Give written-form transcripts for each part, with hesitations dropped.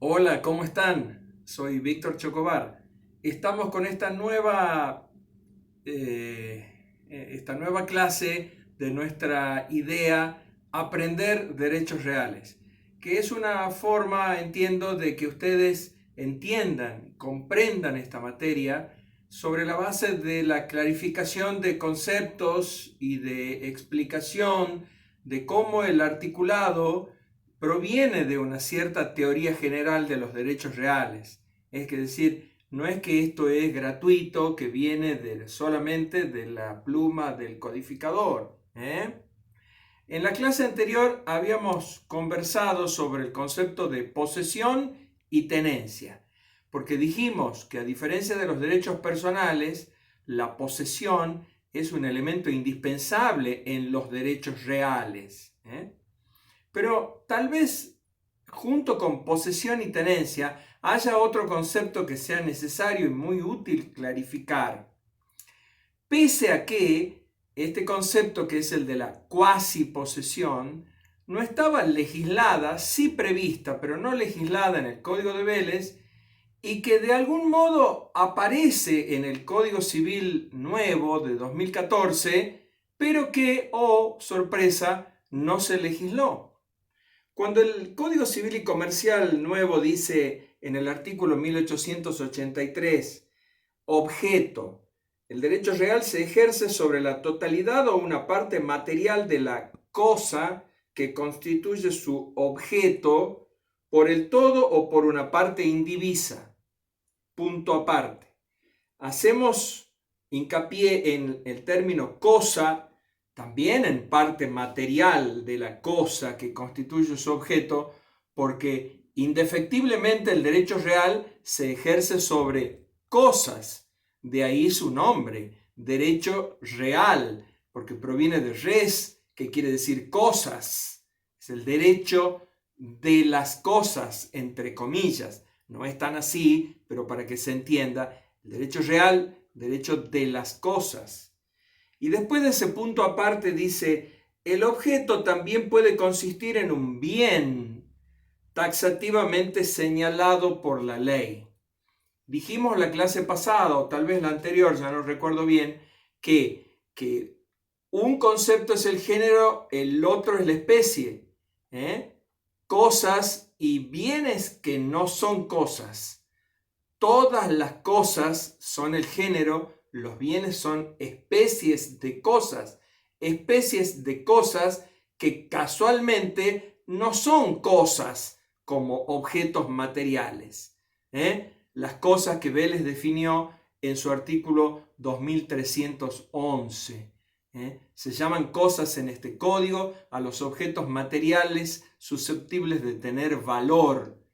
Hola, ¿cómo están? Soy Víctor Chocobar. Estamos con esta nueva clase de nuestra idea Aprender Derechos Reales, que es una forma, entiendo, de que ustedes entiendan, comprendan esta materia sobre la base de la clarificación de conceptos y de explicación de cómo el articulado proviene de una cierta teoría general de los derechos reales. Es decir, no es que esto es gratuito, que viene solamente de la pluma del codificador. En la clase anterior habíamos conversado sobre el concepto de posesión y tenencia, porque dijimos que a diferencia de los derechos personales, la posesión es un elemento indispensable en los derechos reales. Pero tal vez junto con posesión y tenencia haya otro concepto que sea necesario y muy útil clarificar. Pese a que este concepto, que es el de la cuasi posesión, no estaba legislada, sí prevista, pero no legislada en el Código de Vélez, y que de algún modo aparece en el Código Civil nuevo de 2014, pero que, oh sorpresa, no se legisló. Cuando el Código Civil y Comercial nuevo dice en el artículo 1883, objeto, el derecho real se ejerce sobre la totalidad o una parte material de la cosa que constituye su objeto por el todo o por una parte indivisa. Punto aparte. Hacemos hincapié en el término cosa, también en parte material de la cosa que constituye su objeto, porque indefectiblemente el derecho real se ejerce sobre cosas, de ahí su nombre, derecho real, porque proviene de res, que quiere decir cosas, es el derecho de las cosas, entre comillas. No es tan así, pero para que se entienda, el derecho real, derecho de las cosas. Y después de ese punto aparte dice, el objeto también puede consistir en un bien taxativamente señalado por la ley. Dijimos la clase pasada, o tal vez la anterior, ya no recuerdo bien, que un concepto es el género, el otro es la especie. Cosas y bienes que no son cosas. Todas las cosas son el género, los bienes son especies de cosas que casualmente no son cosas como objetos materiales. Las cosas que Vélez definió en su artículo 2311. Se llaman cosas en este código a los objetos materiales susceptibles de tener valor.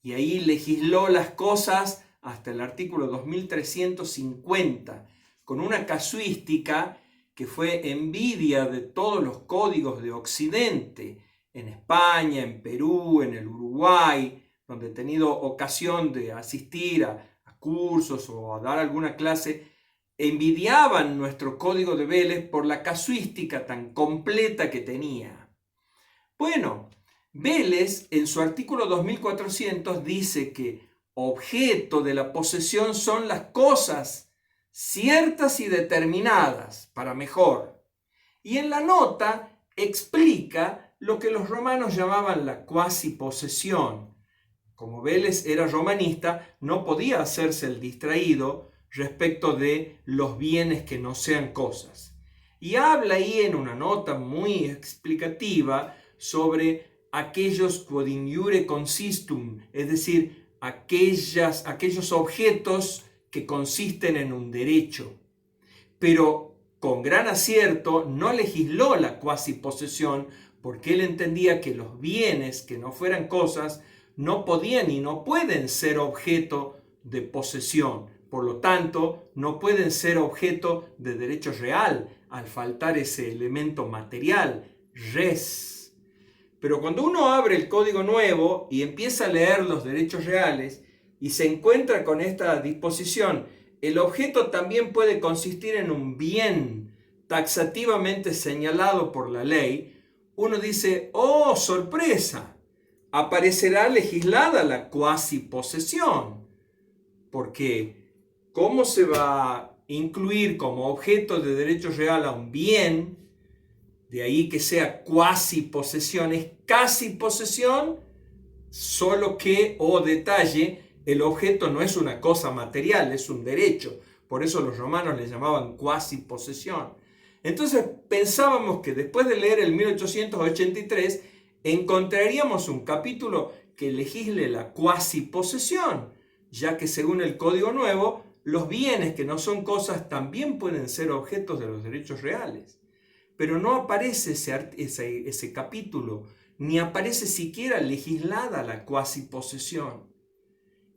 Y ahí legisló las cosas hasta el artículo 2350, con una casuística que fue envidia de todos los códigos de Occidente, en España, en Perú, en el Uruguay, donde he tenido ocasión de asistir a cursos o a dar alguna clase, envidiaban nuestro código de Vélez por la casuística tan completa que tenía. Bueno, Vélez en su artículo 2400 dice que objeto de la posesión son las cosas ciertas y determinadas, para mejor. Y en la nota explica lo que los romanos llamaban la cuasi posesión. Como Vélez era romanista, no podía hacerse el distraído respecto de los bienes que no sean cosas. Y habla ahí en una nota muy explicativa sobre aquellos quod in iure consistum, es decir, aquellos objetos que consisten en un derecho. Pero con gran acierto no legisló la cuasi posesión porque él entendía que los bienes que no fueran cosas no podían y no pueden ser objeto de posesión. Por lo tanto, no pueden ser objeto de derecho real al faltar ese elemento material, res. Pero cuando uno abre el código nuevo y empieza a leer los derechos reales y se encuentra con esta disposición, el objeto también puede consistir en un bien taxativamente señalado por la ley, uno dice, ¡oh, sorpresa! aparecerá legislada la cuasiposesión. Porque ¿cómo se va a incluir como objeto de derecho real a un bien? De ahí que sea cuasiposesión, es casi posesión, solo que, detalle, el objeto no es una cosa material, es un derecho. Por eso los romanos le llamaban cuasiposesión. Entonces pensábamos que después de leer el 1883 encontraríamos un capítulo que legisle la cuasiposesión, ya que según el Código Nuevo, los bienes que no son cosas también pueden ser objetos de los derechos reales. Pero no aparece ese capítulo, ni aparece siquiera legislada la cuasiposesión.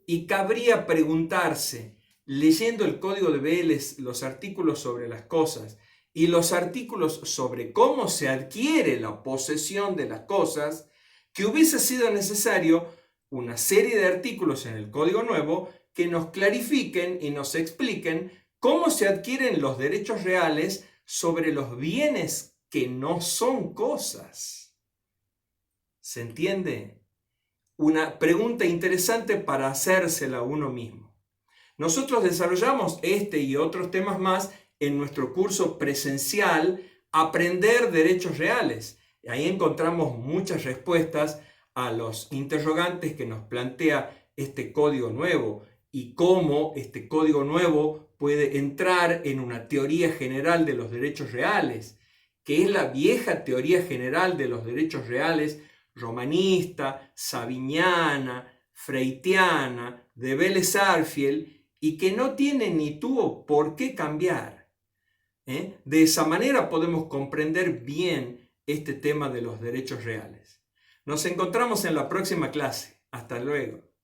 Y cabría preguntarse, leyendo el Código de Beles, los artículos sobre las cosas y los artículos sobre cómo se adquiere la posesión de las cosas, que hubiese sido necesario una serie de artículos en el Código Nuevo que nos clarifiquen y nos expliquen cómo se adquieren los derechos reales sobre los bienes que no son cosas. ¿Se entiende? Una pregunta interesante para hacérsela a uno mismo. Nosotros desarrollamos este y otros temas más en nuestro curso presencial Aprender Derechos Reales. Ahí encontramos muchas respuestas a los interrogantes que nos plantea este código nuevo y cómo este código nuevo puede entrar en una teoría general de los derechos reales, que es la vieja teoría general de los derechos reales romanista, sabiniana, freitiana, de Vélez Sarsfield, y que no tiene ni tuvo por qué cambiar. De esa manera podemos comprender bien este tema de los derechos reales. Nos encontramos en la próxima clase. Hasta luego.